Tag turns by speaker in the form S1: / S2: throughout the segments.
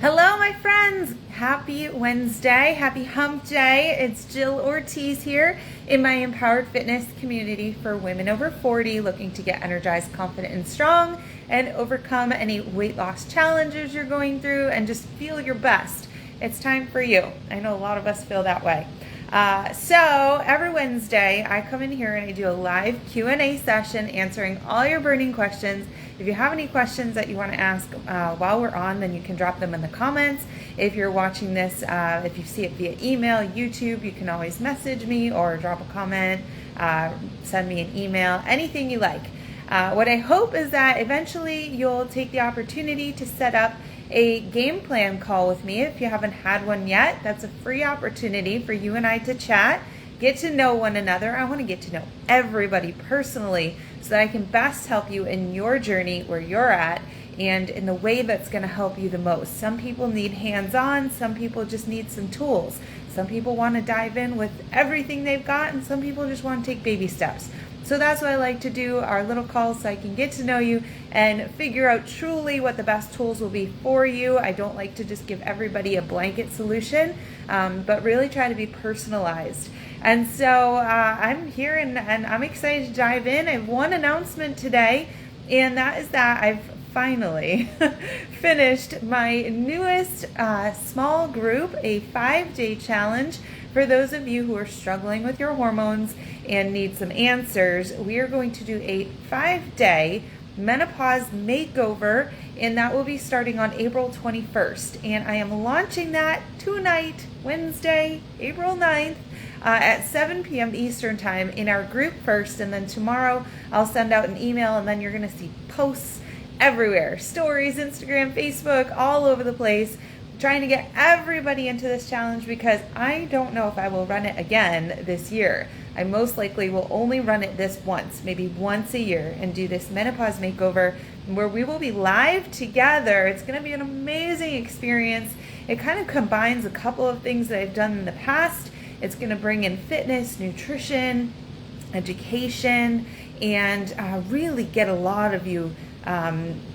S1: Hello, my friends. Happy Wednesday. Happy hump day. It's Jill Ortiz here in my Empowered Fitness community for women over 40 looking to get energized, confident, and strong and overcome any weight loss challenges you're going through and just feel your best. It's time for you. I know a lot of us feel that way. So every Wednesday I come in here and I do a live Q&A session answering all your burning questions. If you have any questions that you want to ask while we're on, then you can drop them in the comments. If you're watching this, if you see it via email, YouTube, you can always message me or drop a comment, send me an email, anything you like. What I hope is that eventually you'll take the opportunity to set up a game plan call with me if you haven't had one yet. That's a free opportunity for you and I to chat, get to know one another. I want to get to know everybody personally so that I can best help you in your journey where you're at and in the way that's going to help you the most. Some people need hands-on, some people just need some tools. Some people want to dive in with everything they've got, and some people just want to take baby steps. So that's what I like to do, our little calls, so I can get to know you and figure out truly what the best tools will be for you. I don't like to just give everybody a blanket solution, but really try to be personalized. And so I'm here and I'm excited to dive in. I have one announcement today, and that is that I've finally finished my newest small group, a 5-day challenge. For those of you who are struggling with your hormones and need some answers, we are going to do a 5-day menopause makeover, and that will be starting on April 21st. And I am launching that tonight, Wednesday, April 9th, at 7 p.m. Eastern Time in our group first, and then tomorrow I'll send out an email, and then you're going to see posts everywhere, stories, Instagram, Facebook, all over the place, trying to get everybody into this challenge because I don't know if I will run it again this year. I most likely will only run it this once, maybe once a year, and do this menopause makeover where we will be live together. It's going to be an amazing experience. It kind of combines a couple of things that I've done in the past. It's going to bring in fitness, nutrition, education, and really get a lot of you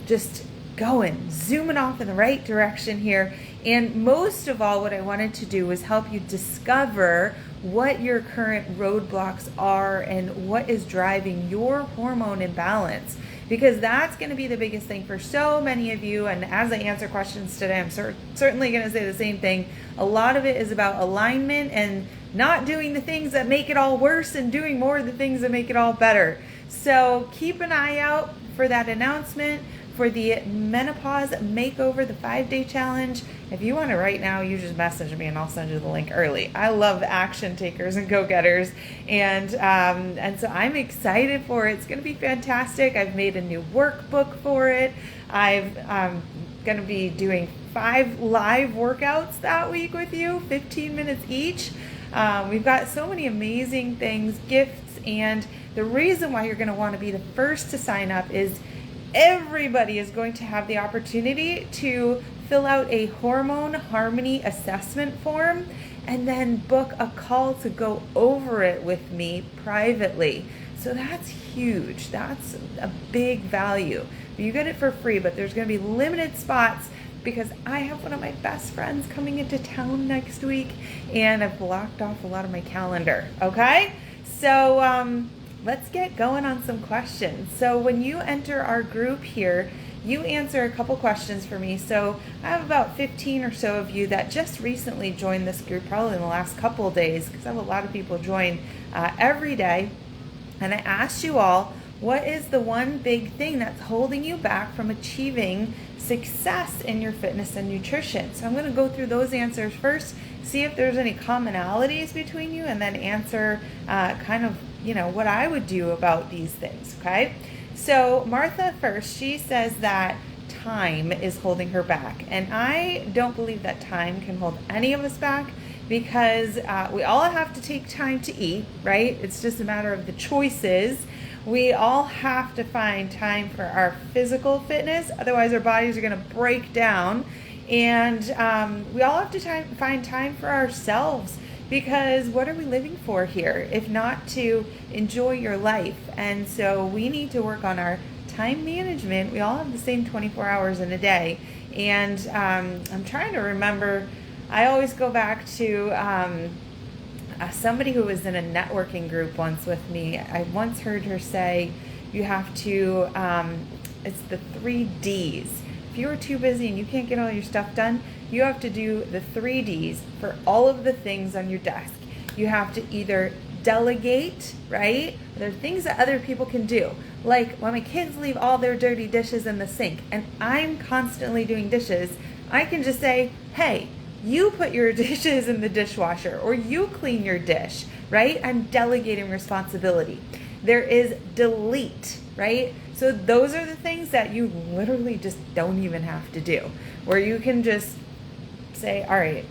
S1: just going, zooming off in the right direction here. And most of all, what I wanted to do was help you discover what your current roadblocks are and what is driving your hormone imbalance, because that's going to be the biggest thing for so many of you. And as I answer questions today, I'm certainly going to say the same thing. A lot of it is about alignment and not doing the things that make it all worse and doing more of the things that make it all better. So keep an eye out for that announcement for the menopause makeover, the 5-day challenge. If you want it right now, you just message me and I'll send you the link early. I love action takers and go-getters, and so I'm excited for it. It's going to be fantastic. I've made a new workbook for it. I'm going to be doing 5 live workouts that week with you, 15 minutes each. We've got so many amazing things, gifts, and the reason why you're going to want to be the first to sign up is everybody is going to have the opportunity to fill out a hormone harmony assessment form and then book a call to go over it with me privately. So that's huge. That's a big value. You get it for free, but there's going to be limited spots because I have one of my best friends coming into town next week and I've blocked off a lot of my calendar. Okay? So, let's get going on some questions. So when you enter our group here, you answer a couple questions for me. So I have about 15 or so of you that just recently joined this group, probably in the last couple of days, because I have a lot of people join every day. And I asked you all, what is the one big thing that's holding you back from achieving success in your fitness and nutrition? So I'm going to go through those answers first, see if there's any commonalities between you, and then answer kind of what I would do about these things, okay? So Martha first, she says that time is holding her back. And I don't believe that time can hold any of us back because we all have to take time to eat, right? It's just a matter of the choices. We all have to find time for our physical fitness, otherwise our bodies are going to break down. And we all have to find time for ourselves, because what are we living for here if not to enjoy your life? And so we need to work on our time management. We all have the same 24 hours in a day, And I'm trying to remember, I always go back to somebody who was in a networking group once with me. I once heard her say, you have to, it's the 3 Ds. If you are too busy and you can't get all your stuff done, you have to do the 3 Ds for all of the things on your desk. You have to either delegate, right? There are things that other people can do. Like when my kids leave all their dirty dishes in the sink and I'm constantly doing dishes, I can just say, hey, you put your dishes in the dishwasher or you clean your dish, right? I'm delegating responsibility. There is delete, right? So those are the things that you literally just don't even have to do, where you can just say, all right,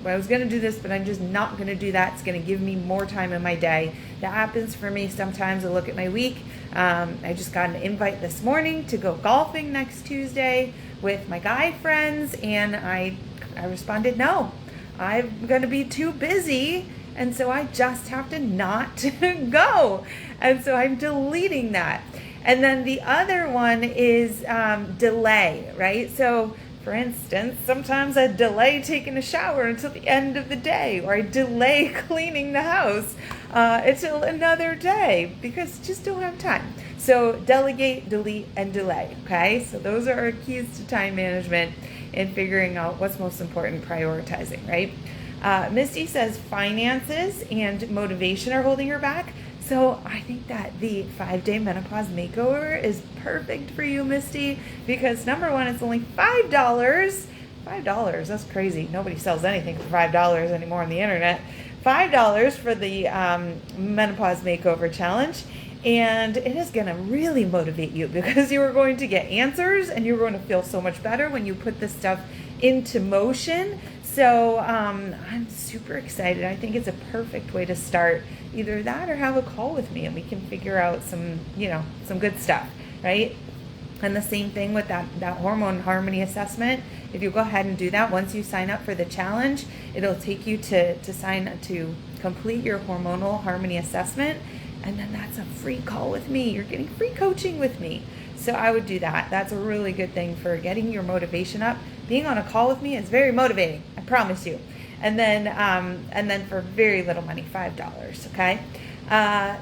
S1: I was going to do this, but I'm just not going to do that. It's going to give me more time in my day. That happens for me sometimes. I look at my week. I just got an invite this morning to go golfing next Tuesday with my guy friends, and I responded, no, I'm going to be too busy, and so I just have to not go. And so I'm deleting that. And then the other one is delay, right? So for instance, sometimes I delay taking a shower until the end of the day, or I delay cleaning the house until another day because I just don't have time. So delegate, delete, and delay, okay? So those are our keys to time management and figuring out what's most important, prioritizing, right? Misty says finances and motivation are holding her back. So I think that the 5-day menopause makeover is perfect for you, Misty, because number one, it's only $5. $5, that's crazy. Nobody sells anything for $5 anymore on the internet. $5 for the menopause makeover challenge. And it is going to really motivate you because you are going to get answers and you're going to feel so much better when you put this stuff into motion. So I'm super excited. I think it's a perfect way to start. Either that or have a call with me and we can figure out some good stuff, right? And the same thing with that hormone harmony assessment. If you go ahead and do that, once you sign up for the challenge, it'll take you to complete your hormonal harmony assessment. And then that's a free call with me. You're getting free coaching with me. So I would do that. That's a really good thing for getting your motivation up. Being on a call with me is very motivating, I promise you. And then for very little money, $5, okay?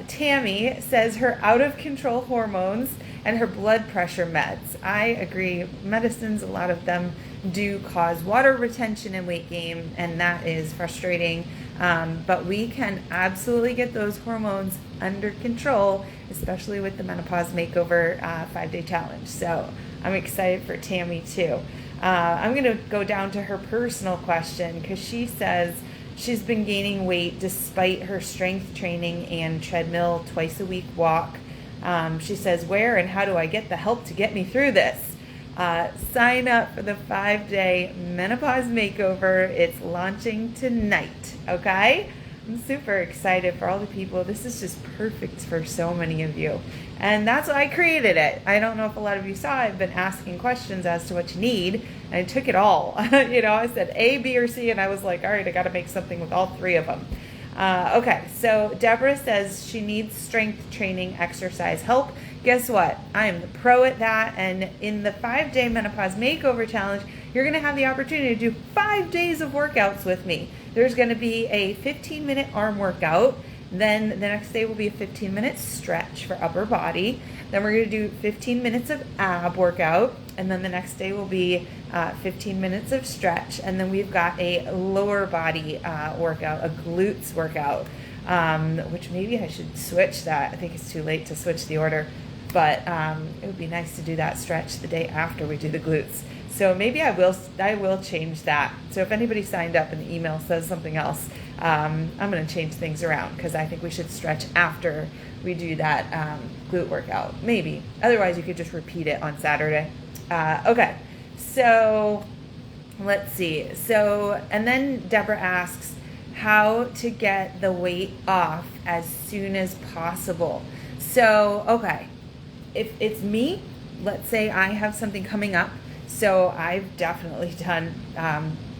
S1: Tammy says her out of control hormones and her blood pressure meds. I agree. Medicines, a lot of them do cause water retention and weight gain, and that is frustrating. But we can absolutely get those hormones under control, especially with the Menopause Makeover 5-day challenge. So I'm excited for Tammy too. I'm going to go down to her personal question because she says she's been gaining weight despite her strength training and treadmill twice a week walk. She says, where and how do I get the help to get me through this? Sign up for the 5-day Menopause Makeover. It's launching tonight, okay? I'm super excited for all the people. This is just perfect for so many of you. And that's why I created it. I don't know if a lot of you saw, I've been asking questions as to what you need, and I took it all. I said A, B, or C, and I was like, all right, I got to make something with all 3 of them. Okay, so Deborah says she needs strength training exercise help. Guess what? I am the pro at that, and in the 5-day Menopause Makeover Challenge, you're going to have the opportunity to do 5 days of workouts with me. There's going to be a 15-minute arm workout. Then the next day will be a 15-minute stretch for upper body. Then we're going to do 15 minutes of ab workout. And then the next day will be 15 minutes of stretch. And then we've got a lower body workout, a glutes workout, which maybe I should switch that. I think it's too late to switch the order. But it would be nice to do that stretch the day after we do the glutes. So maybe I will change that. So if anybody signed up and the email says something else, I'm going to change things around because I think we should stretch after we do that glute workout. Maybe. Otherwise, you could just repeat it on Saturday. Okay. So let's see. So, and then Deborah asks how to get the weight off as soon as possible. So, okay. If it's me, let's say I have something coming up. So I've definitely done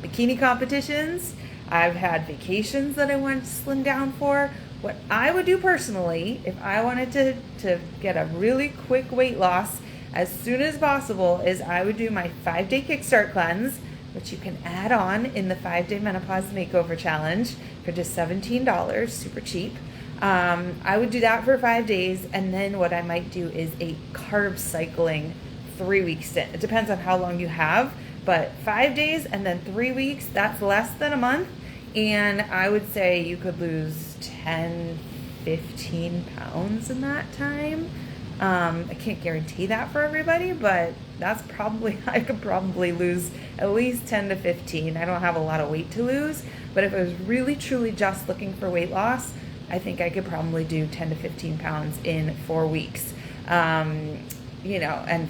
S1: bikini competitions. I've had vacations that I wanted to slim down for. What I would do personally, if I wanted to get a really quick weight loss as soon as possible is I would do my 5-day Kickstart Cleanse, which you can add on in the 5-day Menopause Makeover Challenge for just $17, super cheap. I would do that for 5 days, and then what I might do is a carb cycling 3-week stint. It depends on how long you have, but 5 days and then 3 weeks, that's less than a month. And I would say you could lose 10, 15 pounds in that time. I can't guarantee that for everybody, but that's probably, I could probably lose at least 10 to 15. I don't have a lot of weight to lose, but if I was really truly just looking for weight loss, I think I could probably do 10 to 15 pounds in 4 weeks. And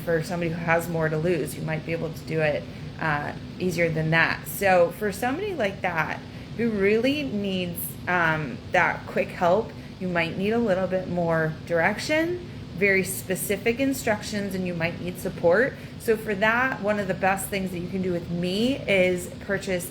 S1: for somebody who has more to lose, you might be able to do it easier than that. So for somebody like that who really needs that quick help, you might need a little bit more direction, very specific instructions, and you might need support. So for that, one of the best things that you can do with me is purchase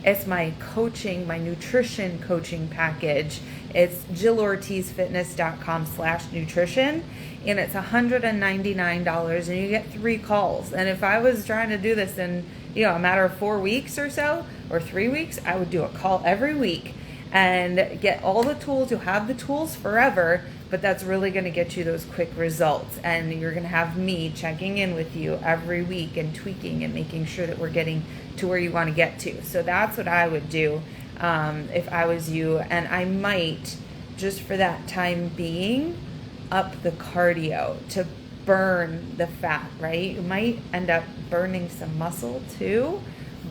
S1: it's my coaching, my nutrition coaching package. It's jillortizfitness.com/nutrition, and it's $199, and you get 3 calls. And if I was trying to do this in, a matter of 4 weeks or so, or 3 weeks, I would do a call every week and get all the tools. You'll have the tools forever, but that's really going to get you those quick results. And you're going to have me checking in with you every week and tweaking and making sure that we're getting to where you want to get to. So that's what I would do if I was you. And I might, just for that time being, up the cardio to burn the fat, right? You might end up burning some muscle too,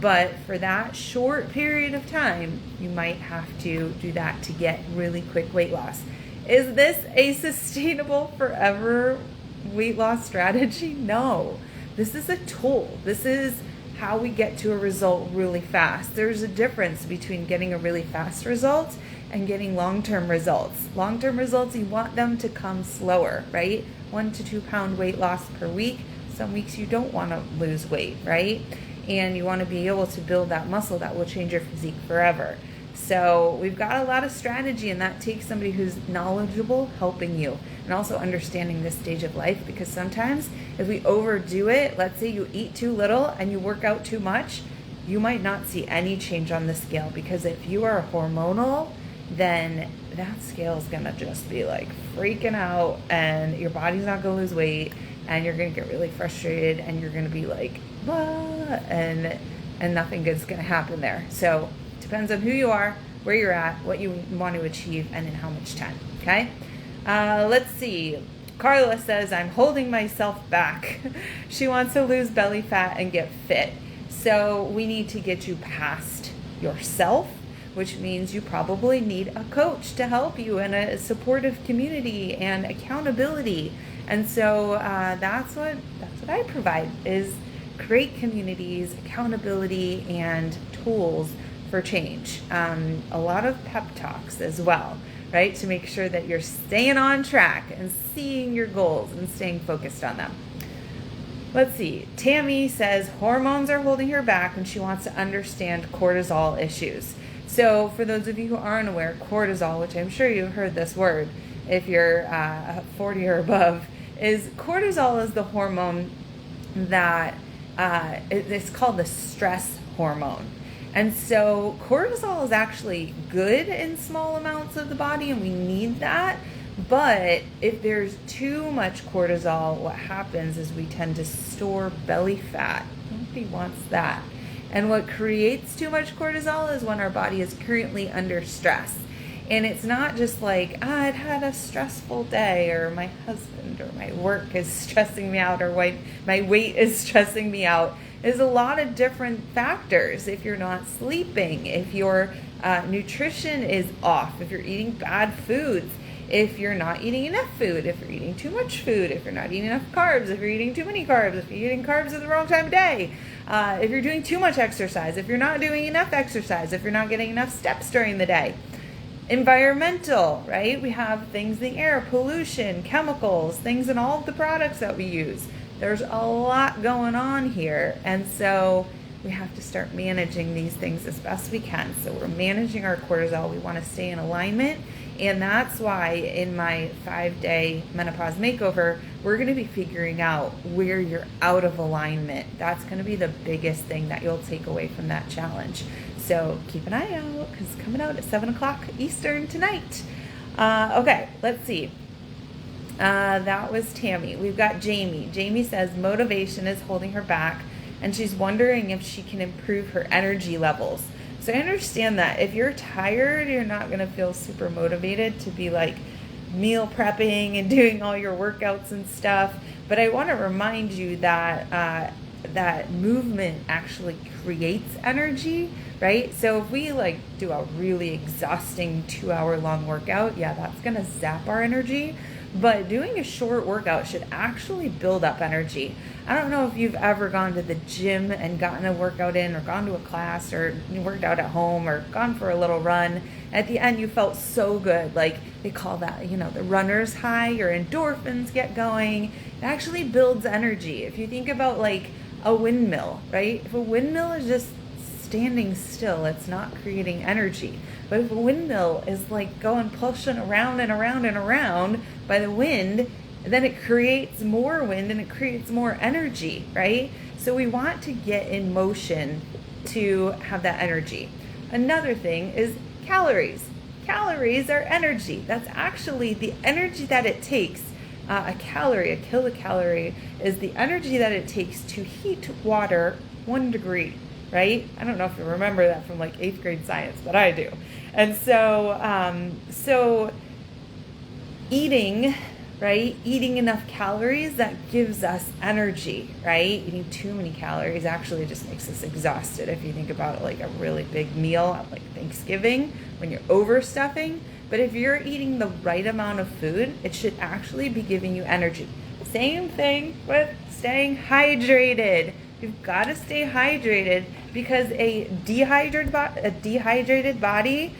S1: but for that short period of time, you might have to do that to get really quick weight loss. Is this a sustainable forever weight loss strategy? No. This is a tool. This is how we get to a result really fast. There's a difference between getting a really fast result and getting long-term results. Long-term results, you want them to come slower, right? 1 to 2 pound weight loss per week. Some weeks you don't want to lose weight, right? And you want to be able to build that muscle that will change your physique forever. So we've got a lot of strategy, and that takes somebody who's knowledgeable helping you, and also understanding this stage of life, because sometimes if we overdo it, let's say you eat too little and you work out too much, you might not see any change on the scale, because if you are hormonal, then that scale is going to just be like freaking out, and your body's not going to lose weight, and you're going to get really frustrated, and you're going to be like, and nothing good's going to happen there. So depends on who you are, where you're at, what you want to achieve, and in how much time. Okay? Let's see. Carla says, I'm holding myself back. She wants to lose belly fat and get fit. So we need to get you past yourself, which means you probably need a coach to help you, and a supportive community and accountability. And so that's what I provide, is create communities, accountability, and tools for change. A lot of pep talks as well, right? To make sure that you're staying on track and seeing your goals and staying focused on them. Let's see. Tammy says hormones are holding her back and she wants to understand cortisol issues. So for those of you who aren't aware, cortisol, which I'm sure you've heard this word if you're 40 or above, cortisol is the hormone that it's called the stress hormone. And so cortisol is actually good in small amounts of the body, and we need that. But if there's too much cortisol, what happens is we tend to store belly fat. Nobody wants that. And what creates too much cortisol is when our body is currently under stress. And it's not just like, I've had a stressful day, or my husband or my work is stressing me out, or my weight is stressing me out. There's a lot of different factors. If you're not sleeping, if your nutrition is off, if you're eating bad foods, if you're not eating enough food, if you're eating too much food, if you're not eating enough carbs, if you're eating too many carbs, if you're eating carbs at the wrong time of day, if you're doing too much exercise, if you're not doing enough exercise, if you're not getting enough steps during the day. Environmental, right? We have things in the air, pollution, chemicals, things in all of the products that we use. There's a lot going on here, and so we have to start managing these things as best we can. So we're managing our cortisol. We want to stay in alignment, and that's why in my 5-day menopause makeover, we're going to be figuring out where you're out of alignment. That's going to be the biggest thing that you'll take away from that challenge. So keep an eye out, because it's coming out at 7 o'clock Eastern tonight. Okay, let's see. That was Tammy. We've got Jamie. Jamie says motivation is holding her back, and she's wondering if she can improve her energy levels. So I understand that if you're tired, you're not going to feel super motivated to be like meal prepping and doing all your workouts and stuff. But I want to remind you that that movement actually creates energy, right? So if we like do a really exhausting 2-hour long workout, yeah, that's going to zap our energy. But doing a short workout should actually build up energy. I don't know if you've ever gone to the gym and gotten a workout in, or gone to a class, or you worked out at home, or gone for a little run. At the end, you felt so good. Like they call that, the runner's high. Your endorphins get going. It actually builds energy. If you think about like a windmill, right? If a windmill is just standing still, it's not creating energy. But if a windmill is like going pushing around and around and around by the wind, then it creates more wind and it creates more energy, right? So we want to get in motion to have that energy. Another thing is calories. Calories are energy. That's actually the energy that it takes. A kilocalorie is the energy that it takes to heat water 1 degree. Right? I don't know if you remember that from like 8th grade science, but I do. And so eating, right? Eating enough calories, that gives us energy, right? Eating too many calories actually just makes us exhausted. If you think about like a really big meal at like Thanksgiving, when you're overstuffing. But if you're eating the right amount of food, it should actually be giving you energy. Same thing with staying hydrated. You've got to stay hydrated, because a dehydrated body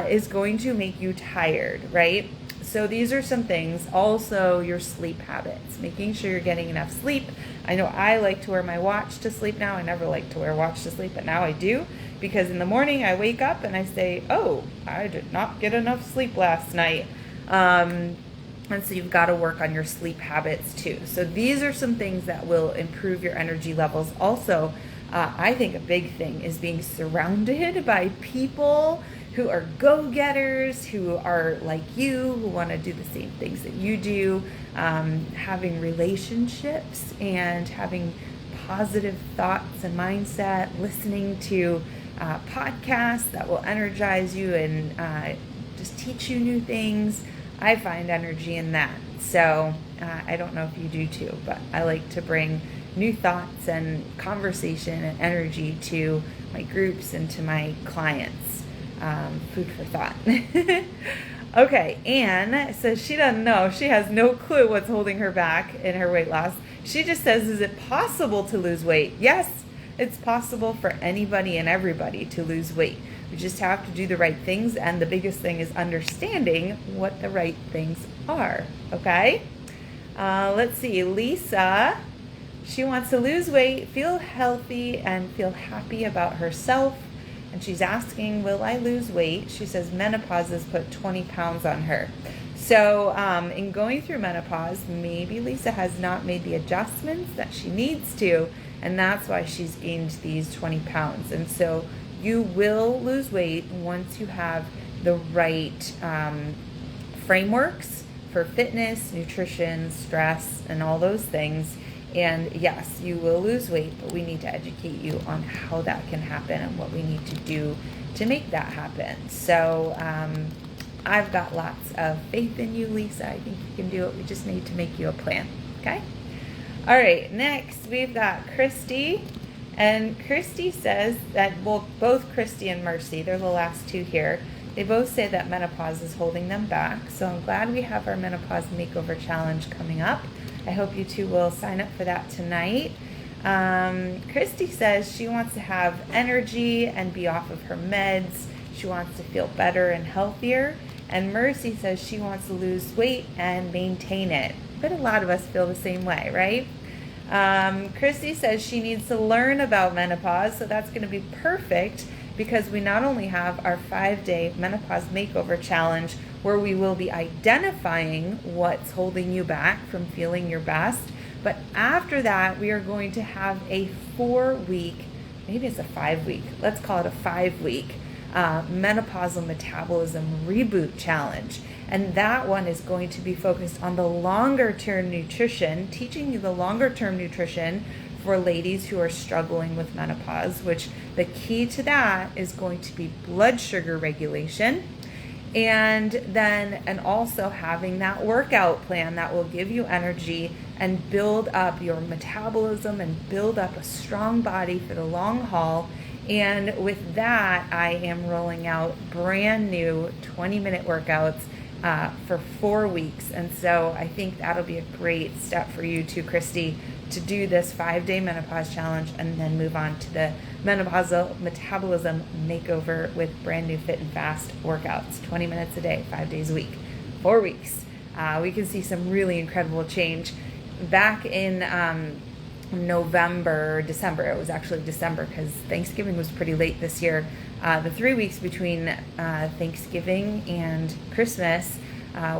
S1: is going to make you tired, right? So these are some things. Also, your sleep habits, making sure you're getting enough sleep. I know I like to wear my watch to sleep now. I never liked to wear a watch to sleep, but now I do, because in the morning I wake up and I say, oh, I did not get enough sleep last night. And so you've got to work on your sleep habits too. So these are some things that will improve your energy levels. Also, I think a big thing is being surrounded by people who are go-getters, who are like you, who want to do the same things that you do, having relationships and having positive thoughts and mindset, listening to podcasts that will energize you and just teach you new things. I find energy in that. So I don't know if you do too, but I like to bring new thoughts and conversation and energy to my groups and to my clients. Food for thought. Okay, Anne says she doesn't know. She has no clue what's holding her back in her weight loss. She just says, is it possible to lose weight? Yes, it's possible for anybody and everybody to lose weight. We just have to do the right things, and the biggest thing is understanding what the right things are, okay? Let's see, Lisa, she wants to lose weight, feel healthy, and feel happy about herself, and she's asking, will I lose weight? She says menopause has put 20 pounds on her. So in going through menopause, maybe Lisa has not made the adjustments that she needs to, and that's why she's gained these 20 pounds. And so you will lose weight once you have the right frameworks for fitness, nutrition, stress, and all those things. And yes, you will lose weight, but we need to educate you on how that can happen and what we need to do to make that happen. So I've got lots of faith in you, Lisa. I think you can do it. We just need to make you a plan, okay? All right, next we've got Christy. And Christy says that, well, both Christy and Mercy, they're the last two here, they both say that menopause is holding them back. So I'm glad we have our Menopause Makeover Challenge coming up. I hope you two will sign up for that tonight. Christy says she wants to have energy and be off of her meds. She wants to feel better and healthier. And Mercy says she wants to lose weight and maintain it. But a lot of us feel the same way, right? Christy says she needs to learn about menopause, so that's going to be perfect because we not only have our 5-day menopause makeover challenge where we will be identifying what's holding you back from feeling your best, but after that, we are going to have a 4-week, maybe it's a 5-week, let's call it a 5-week menopausal metabolism reboot challenge. And that one is going to be focused on the longer term nutrition, teaching you the longer term nutrition for ladies who are struggling with menopause, which the key to that is going to be blood sugar regulation. And also having that workout plan that will give you energy and build up your metabolism and build up a strong body for the long haul. And with that, I am rolling out brand new 20-minute workouts for 4 weeks. And so I think that'll be a great step for you too, Christy, to do this 5-day menopause challenge and then move on to the menopausal metabolism makeover with brand new fit and fast workouts, 20 minutes a day, 5 days a week, 4 weeks. We can see some really incredible change. Back in December, it was actually December because Thanksgiving was pretty late this year. The 3 weeks between Thanksgiving and Christmas,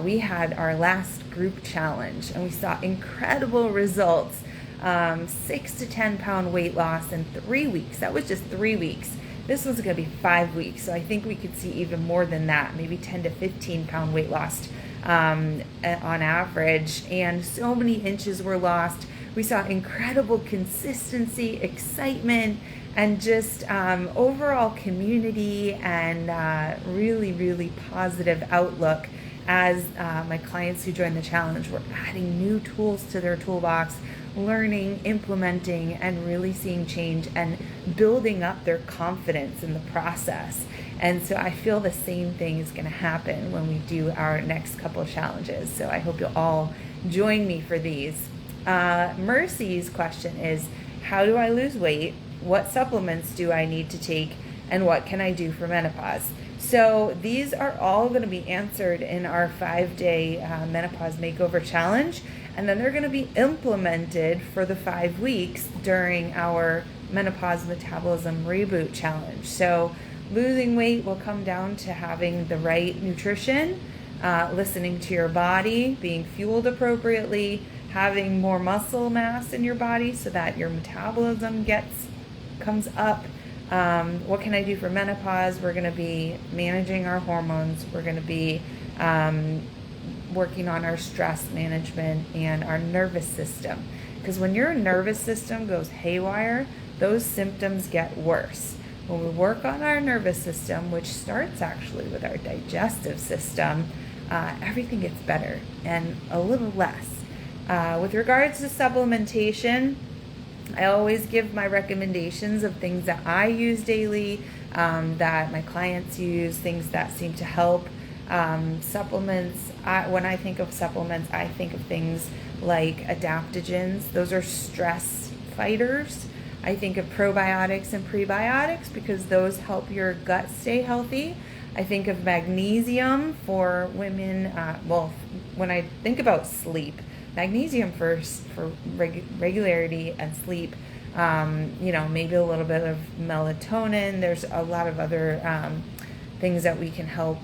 S1: we had our last group challenge and we saw incredible results. 6 to 10 pound weight loss in 3 weeks. That was just 3 weeks. This one's going to be 5 weeks. So I think we could see even more than that, maybe 10 to 15 pound weight loss on average. And so many inches were lost. We saw incredible consistency, excitement, and just overall community and really, really positive outlook as my clients who joined the challenge were adding new tools to their toolbox, learning, implementing, and really seeing change and building up their confidence in the process. And so I feel the same thing is going to happen when we do our next couple challenges. So I hope you'll all join me for these. Mercy's question is, how do I lose weight? What supplements do I need to take? And what can I do for menopause? So these are all going to be answered in our 5-day menopause makeover challenge. And then they're going to be implemented for the 5 weeks during our menopause metabolism reboot challenge. So losing weight will come down to having the right nutrition, listening to your body, being fueled appropriately, having more muscle mass in your body so that your metabolism comes up. What can I do for menopause? We're going to be managing our hormones. We're going to be working on our stress management and our nervous system. Because when your nervous system goes haywire, those symptoms get worse. When we work on our nervous system, which starts actually with our digestive system, everything gets better and a little less. With regards to supplementation, I always give my recommendations of things that I use daily, that my clients use, things that seem to help. Supplements, when I think of supplements, I think of things like adaptogens. Those are stress fighters. I think of probiotics and prebiotics because those help your gut stay healthy. I think of magnesium for women. When I think about sleep, magnesium for regularity and sleep. Maybe a little bit of melatonin. There's a lot of other things that we can help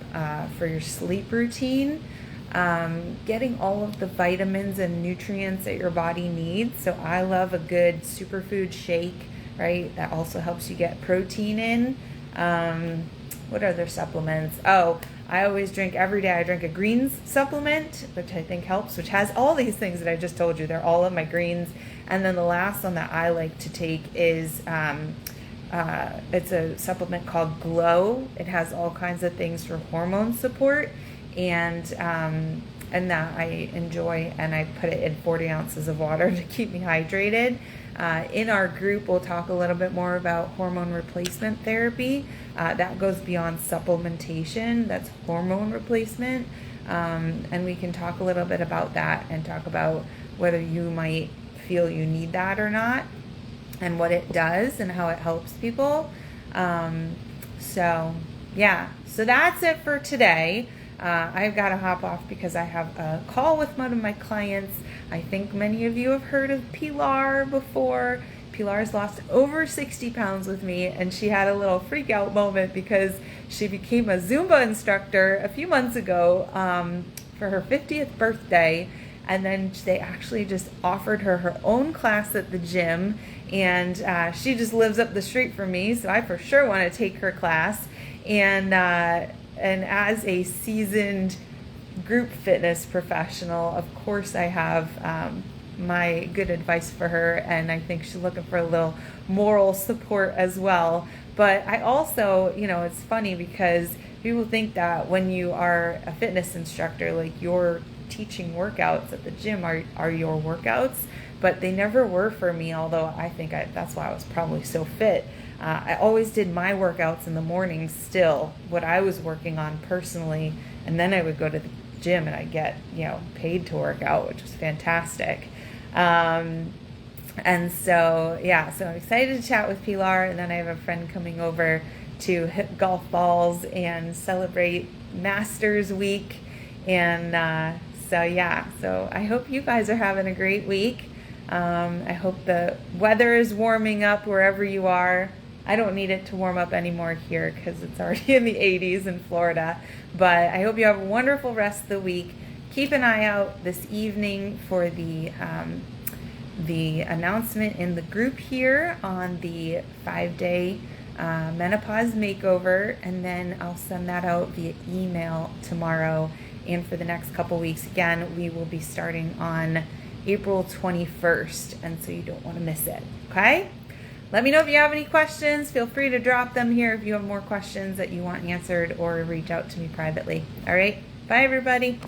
S1: for your sleep routine. Getting all of the vitamins and nutrients that your body needs. So I love a good superfood shake, right? That also helps you get protein in. What other supplements? Oh, I always drink every day. I drink a greens supplement, which I think helps, which has all these things that I just told you. They're all in my greens. And then the last one that I like to take is it's a supplement called Glow. It has all kinds of things for hormone support, and that I enjoy, and I put it in 40 ounces of water to keep me hydrated. In our group, we'll talk a little bit more about hormone replacement therapy. That goes beyond supplementation. That's hormone replacement. And we can talk a little bit about that and talk about whether you might feel you need that or not, and what it does and how it helps people. So that's it for today. I've got to hop off because I have a call with one of my clients. I think many of you have heard of Pilar before. Pilar's lost over 60 pounds with me, and she had a little freak out moment because she became a Zumba instructor a few months ago for her 50th birthday. And then they actually just offered her own class at the gym, and she just lives up the street from me, so I for sure want to take her class. And as a seasoned group fitness professional, of course I have my good advice for her, and I think she's looking for a little moral support as well. But I also, it's funny because people think that when you are a fitness instructor, like you're teaching workouts at the gym are your workouts, but they never were for me, although I think that's why I was probably so fit. I always did my workouts in the morning still, what I was working on personally, and then I would go to the gym and I'd get, paid to work out, which was fantastic. And so, so I'm excited to chat with Pilar, and then I have a friend coming over to hit golf balls and celebrate Masters Week. And so I hope you guys are having a great week. I hope the weather is warming up wherever you are. I don't need it to warm up anymore here because it's already in the 80s in Florida. But I hope you have a wonderful rest of the week. Keep an eye out this evening for the announcement in the group here on the 5-day menopause makeover, and then I'll send that out via email tomorrow. And for the next couple weeks, again, we will be starting on April 21st, and so you don't want to miss it, okay? Let me know if you have any questions. Feel free to drop them here if you have more questions that you want answered, or reach out to me privately. All right, bye everybody.